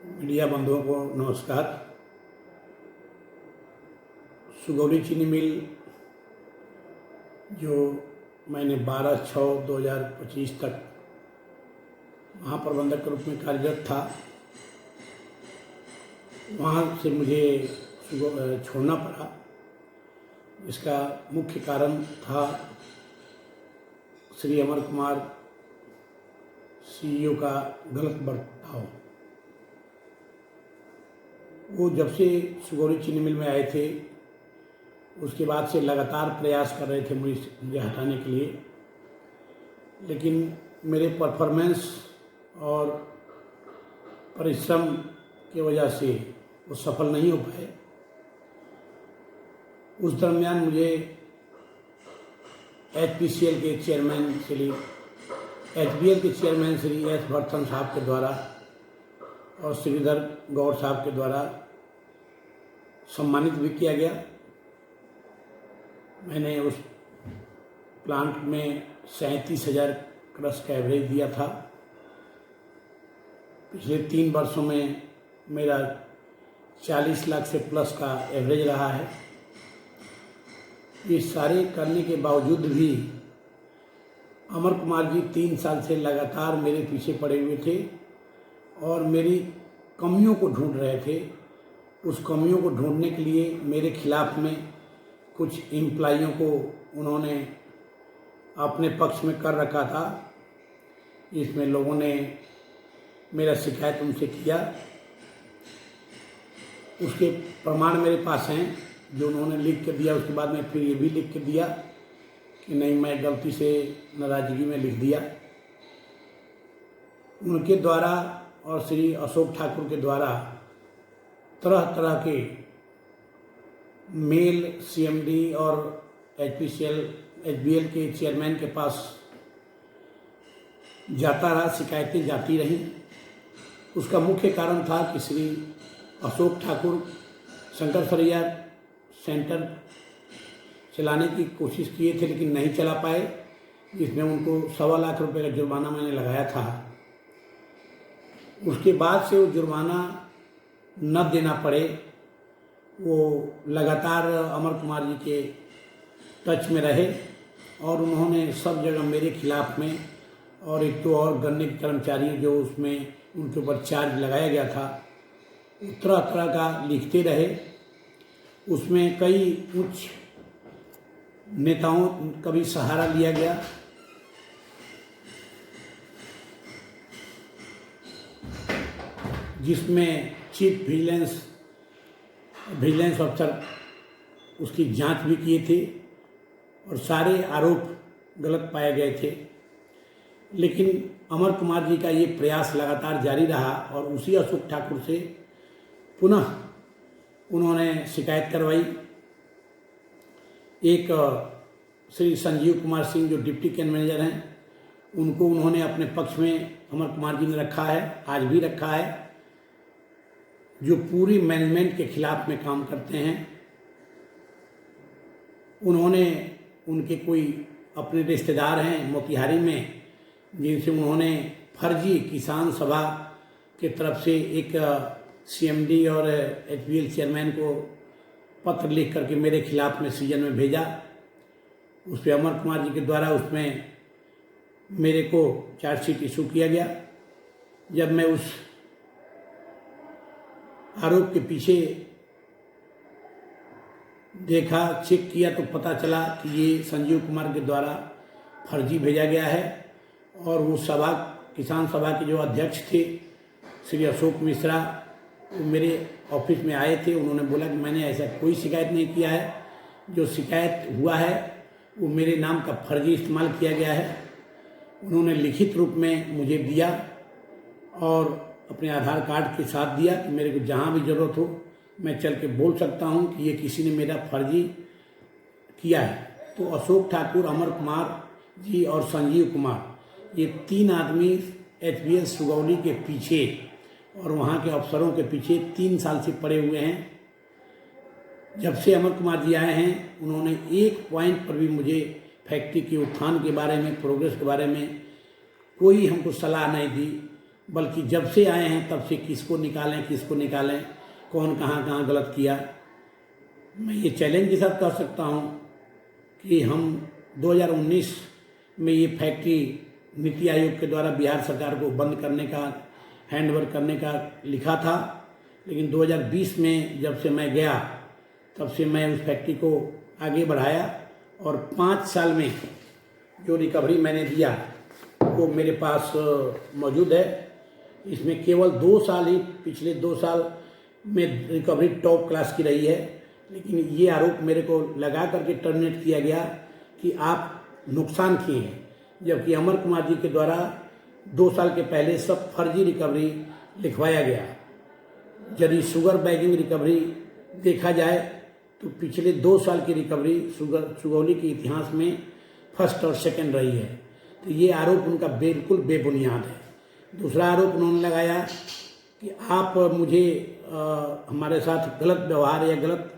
Media बंधुओं को नमस्कार। सुगौली चीनी मिल जो मैंने 12/6/2025 तक महाप्रबंधक के रूप में कार्यरत था, वहाँ से मुझे छोड़ना पड़ा। इसका मुख्य कारण था श्री अमर कुमार CEO का गलत बर्ताव। वो जब से सुगौली चीनी मिल में आए थे, उसके बाद से लगातार प्रयास कर रहे थे मुझे हटाने के लिए, लेकिन मेरे परफॉर्मेंस और परिश्रम की वजह से वो सफल नहीं हो पाए। उस दरमियान मुझे HPCL के चेयरमैन श्री HBL के चेयरमैन श्री S बर्तन साहब के द्वारा और श्रीधर गौड़ साहब के द्वारा सम्मानित भी किया गया। मैंने उस प्लांट में 37,000 क्रश का एवरेज दिया था। पिछले 3 वर्षों में मेरा 40 लाख से प्लस का एवरेज रहा है। ये सारे करने के बावजूद भी अमर कुमार जी 3 साल से लगातार मेरे पीछे पड़े हुए थे और मेरी कमियों को ढूंढ रहे थे। उस कमियों को ढूंढने के लिए मेरे खिलाफ में कुछ एम्प्लॉइयों को उन्होंने अपने पक्ष में कर रखा था। इसमें लोगों ने मेरा शिकायत उनसे किया, उसके प्रमाण मेरे पास हैं जो उन्होंने लिख के दिया। उसके बाद में फिर ये भी लिख के दिया कि नहीं, मैं गलती से नाराज़गी में लिख दिया। उनके द्वारा और श्री अशोक ठाकुर के द्वारा तरह तरह के मेल CMD और HPCL HBL के चेयरमैन के पास जाता रहा, शिकायतें जाती रहीं। उसका मुख्य कारण था कि श्री अशोक ठाकुर शंकर सरैया सेंटर चलाने की कोशिश किए थे, लेकिन नहीं चला पाए, जिसमें उनको 1.25 लाख रुपए का जुर्माना मैंने लगाया था। उसके बाद से वो जुर्माना न देना पड़े, वो लगातार अमर कुमार जी के टच में रहे और उन्होंने सब जगह मेरे खिलाफ में, और एक तो और गन्ने के कर्मचारी जो उसमें उनके ऊपर चार्ज लगाया गया था, तरह तरह का लिखते रहे। उसमें कई उच्च नेताओं का भी सहारा लिया गया। जिसमें चीफ विजिलेंस अफसर उसकी जांच भी किए थे और सारे आरोप गलत पाए गए थे। लेकिन अमर कुमार जी का ये प्रयास लगातार जारी रहा और उसी अशोक ठाकुर से पुनः उन्होंने शिकायत करवाई। एक श्री संजीव कुमार सिंह जो डिप्टी कैंट मैनेजर हैं, उनको उन्होंने अपने पक्ष में अमर कुमार जी ने रखा है, आज भी रखा है, जो पूरी मैनेजमेंट के खिलाफ में काम करते हैं। उन्होंने उनके कोई अपने रिश्तेदार हैं मोतिहारी में, जिनसे उन्होंने फर्जी किसान सभा के तरफ से एक CMD और HBL चेयरमैन को पत्र लिख करके मेरे खिलाफ में सीजन में भेजा। उस पर अमर कुमार जी के द्वारा उसमें मेरे को चार्जशीट इशू किया गया। जब मैं उस आरोप के पीछे देखा, चेक किया, तो पता चला कि ये संजीव कुमार के द्वारा फर्जी भेजा गया है। और वो सभा, किसान सभा के जो अध्यक्ष थे श्री अशोक मिश्रा, वो मेरे ऑफिस में आए थे। उन्होंने बोला कि मैंने ऐसा कोई शिकायत नहीं किया है, जो शिकायत हुआ है वो मेरे नाम का फर्जी इस्तेमाल किया गया है। उन्होंने लिखित रूप में मुझे दिया और अपने आधार कार्ड के साथ दिया कि मेरे को जहाँ भी ज़रूरत हो मैं चल के बोल सकता हूँ कि ये किसी ने मेरा फर्जी किया है। तो अशोक ठाकुर, अमर कुमार जी और संजीव कुमार, ये 3 आदमी HBL सुगौली के पीछे और वहाँ के अफसरों के पीछे 3 साल से पड़े हुए हैं। जब से अमर कुमार जी आए हैं, उन्होंने एक पॉइंट पर भी मुझे फैक्ट्री के उत्थान के बारे में, प्रोग्रेस के बारे में कोई हमको सलाह नहीं दी। बल्कि जब से आए हैं तब से किसको निकालें, कौन कहाँ कहाँ गलत किया। मैं ये चैलेंज के साथ कह सकता हूँ कि हम 2019 में ये फैक्ट्री नीति आयोग के द्वारा बिहार सरकार को बंद करने का, हैंडओवर करने का लिखा था, लेकिन 2020 में जब से मैं गया तब से मैं उस फैक्ट्री को आगे बढ़ाया और 5 साल में जो रिकवरी मैंने दिया वो मेरे पास मौजूद है। इसमें केवल 2 साल ही, पिछले 2 साल में रिकवरी टॉप क्लास की रही है, लेकिन ये आरोप मेरे को लगा करके टर्मिनेट किया गया कि आप नुकसान किए हैं, जबकि अमर कुमार जी के द्वारा 2 साल के पहले सब फर्जी रिकवरी लिखवाया गया। यदि शुगर बैगिंग रिकवरी देखा जाए तो पिछले 2 साल की रिकवरी सुगौली के इतिहास में फर्स्ट और सेकंड रही है। तो ये आरोप उनका बिल्कुल बेबुनियाद है। दूसरा आरोप उन्होंने लगाया कि आप मुझे हमारे साथ गलत व्यवहार या गलत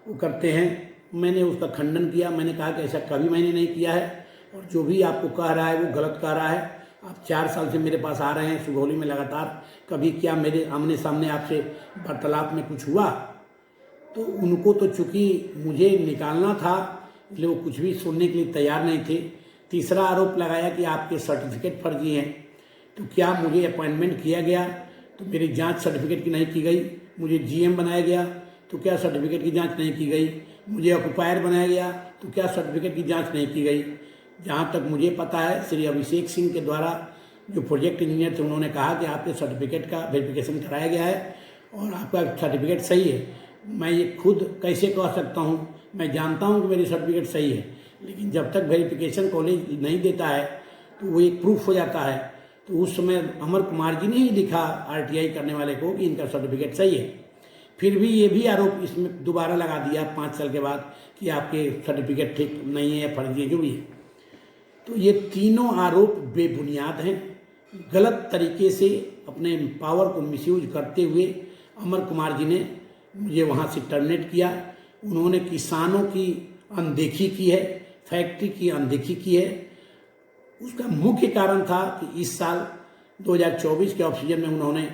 वो करते हैं। मैंने उसका खंडन किया। मैंने कहा कि ऐसा कभी मैंने नहीं किया है और जो भी आपको कह रहा है वो गलत कह रहा है। आप 4 साल से मेरे पास आ रहे हैं सुगौली में लगातार, कभी क्या मेरे आमने सामने आपसे वार्तालाप में कुछ हुआ? तो उनको तो चूंकि मुझे निकालना था इसलिए वो कुछ भी सुनने के लिए तैयार नहीं थे। तीसरा आरोप लगाया कि आपके सर्टिफिकेट फर्जी हैं। तो क्या मुझे अपॉइंटमेंट किया गया तो मेरी जांच सर्टिफिकेट की नहीं की गई? मुझे जीएम बनाया गया तो क्या सर्टिफिकेट की जांच नहीं की गई? मुझे ऑक्युपायर बनाया गया तो क्या सर्टिफिकेट की जांच नहीं की गई? जहाँ तक मुझे पता है श्री अभिषेक सिंह के द्वारा जो प्रोजेक्ट इंजीनियर थे उन्होंने कहा कि आपके सर्टिफिकेट का वेरिफिकेशन कराया गया है और आपका सर्टिफिकेट सही है। मैं ये खुद कैसे कह सकता हूँ? मैं जानता हूँ कि मेरी सर्टिफिकेट सही है, लेकिन जब तक वेरिफिकेशन कॉलेज नहीं देता है तो वो एक प्रूफ हो जाता है। तो उस समय अमर कुमार जी ने ही लिखा आरटीआई करने वाले को कि इनका सर्टिफिकेट सही है। फिर भी ये भी आरोप इसमें दोबारा लगा दिया 5 साल के बाद कि आपके सर्टिफिकेट ठीक नहीं है या फर्जी है, जो भी है। तो ये तीनों आरोप बेबुनियाद हैं। गलत तरीके से अपने पावर को मिसयूज करते हुए अमर कुमार जी ने मुझे वहाँ से टर्मिनेट किया। उन्होंने किसानों की अनदेखी की है, फैक्ट्री की अनदेखी की है। उसका मुख्य कारण था कि इस साल 2024 के ऑफ सीजन में उन्होंने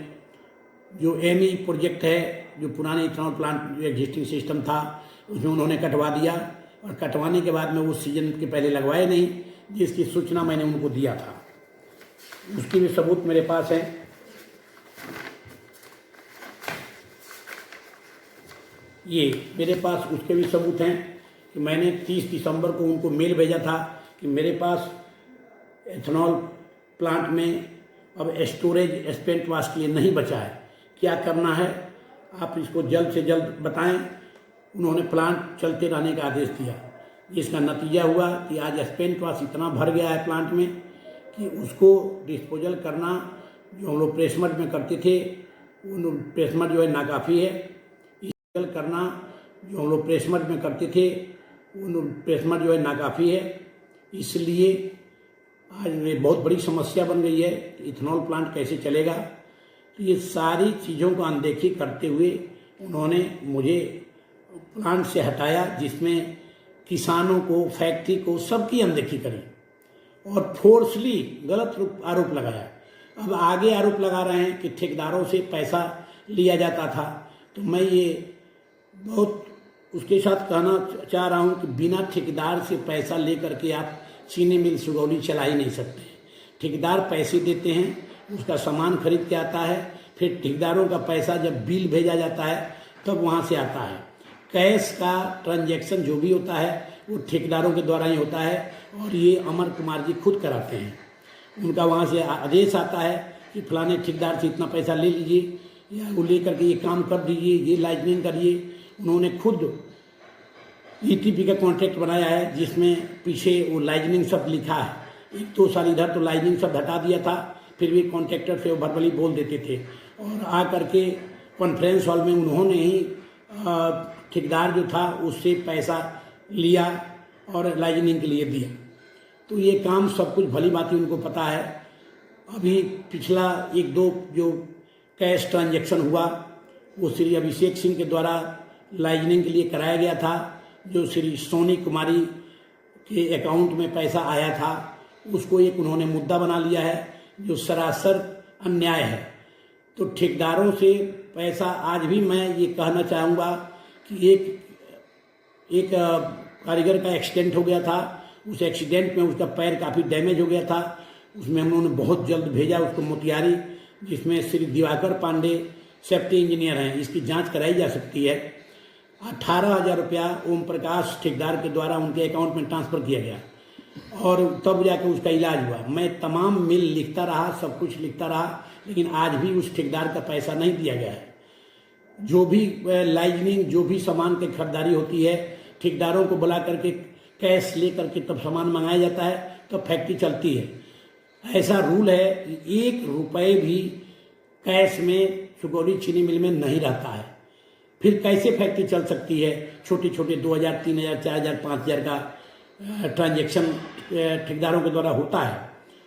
जो एमई प्रोजेक्ट है, जो पुराने इथेनॉल प्लांट जो एग्जिस्टिंग सिस्टम था उसमें उन्होंने कटवा दिया और कटवाने के बाद में उस सीजन के पहले लगवाए नहीं, जिसकी सूचना मैंने उनको दिया था। उसकी भी सबूत मेरे पास है। ये मेरे पास उसके भी सबूत हैं कि मैंने 30 दिसंबर को उनको मेल भेजा था कि मेरे पास एथेनॉल प्लांट में अब स्टोरेज स्पेंट वाश के लिए नहीं बचा है, क्या करना है आप इसको जल्द से जल्द बताएं। उन्होंने प्लांट चलते रहने का आदेश दिया, जिसका नतीजा हुआ कि आज स्पेंट वाश इतना भर गया है प्लांट में कि उसको डिस्पोजल करना जो हम लोग प्रेसमट में करते थे, उन प्रेसमट जो है नाकाफ़ी है। करना जो हम लोग प्रेसमट में करते थे उन प्रेसमट जो है नाकाफ़ी है। इसलिए आज ये बहुत बड़ी समस्या बन गई है कि इथेनॉल प्लांट कैसे चलेगा। तो ये सारी चीज़ों को अनदेखी करते हुए उन्होंने मुझे प्लांट से हटाया, जिसमें किसानों को, फैक्ट्री को, सबकी अनदेखी करी और फोर्सली गलत आरोप लगाया। अब आगे आरोप लगा रहे हैं कि ठेकेदारों से पैसा लिया जाता था। तो मैं ये बहुत उसके साथ कहना चाह रहा हूँ कि बिना ठेकेदार से पैसा लेकर के आप चीनी मिल सुगौली चला ही नहीं सकते। ठेकेदार पैसे देते हैं, उसका सामान खरीद के आता है, फिर ठेकेदारों का पैसा जब बिल भेजा जाता है तब वहाँ से आता है। कैश का ट्रांजैक्शन जो भी होता है वो ठेकेदारों के द्वारा ही होता है और ये अमर कुमार जी खुद कराते हैं। उनका वहाँ से आदेश आता है कि फलाने ठेकेदार से इतना पैसा ले लीजिए या वो लेकर के ये काम कर दीजिए, ये लाइजनिंग करिए। उन्होंने खुद ईटीपी का कॉन्ट्रैक्ट बनाया है जिसमें पीछे वो लाइजनिंग शब्द लिखा है। 1-2 साल इधर तो लाइजनिंग शब्द हटा दिया था, फिर भी कॉन्ट्रैक्टर से वो भरभली बोल देते थे और आ करके कॉन्फ्रेंस हॉल में उन्होंने ही ठेकेदार जो था उससे पैसा लिया और लाइजनिंग के लिए दिया। तो ये काम सब कुछ भली बात उनको पता है। अभी पिछला 1-2 जो कैश ट्रांजैक्शन हुआ वो श्री अभिषेक सिंह के द्वारा लाइजनिंग के लिए कराया गया था। जो श्री सोनी कुमारी के अकाउंट में पैसा आया था उसको एक उन्होंने मुद्दा बना लिया है, जो सरासर अन्याय है। तो ठेकेदारों से पैसा, आज भी मैं ये कहना चाहूँगा कि एक कारीगर का एक्सीडेंट हो गया था, उस एक्सीडेंट में उसका पैर काफ़ी डैमेज हो गया था, उसमें हम लोगों ने बहुत जल्द भेजा उसको मोतिहारी, जिसमें श्री दिवाकर पांडे सेफ्टी इंजीनियर हैं, इसकी जांच कराई जा सकती है। 18,000 रुपया ओम प्रकाश ठेकेदार के द्वारा उनके अकाउंट में ट्रांसफ़र किया गया और तब जाके उसका इलाज हुआ। मैं तमाम मिल लिखता रहा, सब कुछ लिखता रहा, लेकिन आज भी उस ठेकेदार का पैसा नहीं दिया गया है। जो भी लाइजनिंग, जो भी सामान की खरीदारी होती है, ठेकेदारों को बुला करके कैश ले करके तब सामान मंगाया जाता है, तब फैक्ट्री चलती है। ऐसा रूल है, 1 रुपये भी कैश में सुगौली चीनी मिल में नहीं रहता है। फिर कैसे फैक्ट्री चल सकती है? छोटे छोटे 2,000, 3,000, 4,000, 5,000 का ट्रांजैक्शन ठेकेदारों के द्वारा होता है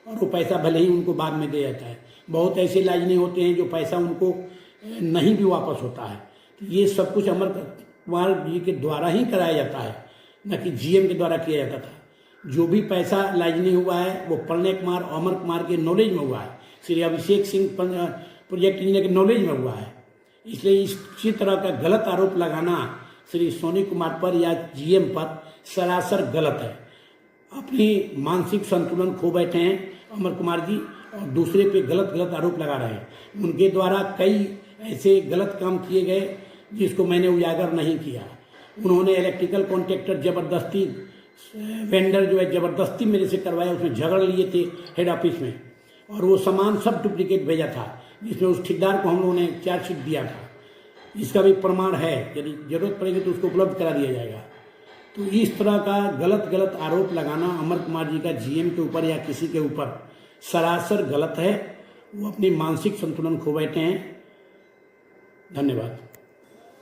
और वो पैसा भले ही उनको बाद में दे जाता है। बहुत ऐसे लाइजने होते हैं जो पैसा उनको नहीं भी वापस होता है। ये सब कुछ अमर कुमार जी के द्वारा ही कराया जाता है, न कि जीएम के द्वारा किया जाता था। जो भी पैसा लाइजनी हुआ है वो प्रणय कुमार, अमर कुमार के नॉलेज में हुआ है, श्री अभिषेक सिंह प्रोजेक्ट इंजीनियर के नॉलेज में हुआ है। इसलिए इसी तरह का गलत आरोप लगाना श्री सोनी कुमार पर या जीएम पर सरासर गलत है। अपनी मानसिक संतुलन खो बैठे हैं अमर कुमार जी और दूसरे पे गलत आरोप लगा रहे हैं। उनके द्वारा कई ऐसे गलत काम किए गए जिसको मैंने उजागर नहीं किया। उन्होंने इलेक्ट्रिकल कॉन्ट्रैक्टर जबरदस्ती, वेंडर जो है जबरदस्ती मेरे से करवाया, उसमें झगड़ लिए थे हेड ऑफिस में और वो सामान सब डुप्लीकेट भेजा था, जिसमें उस ठेकेदार को हम लोगों ने चार्जशीट दिया था। इसका भी प्रमाण है, यदि जरूरत पड़ेगी तो उसको उपलब्ध करा दिया जाएगा। तो इस तरह का गलत आरोप लगाना अमर कुमार जी का जीएम के ऊपर या किसी के ऊपर सरासर गलत है। वो अपनी मानसिक संतुलन खो बैठे हैं। धन्यवाद।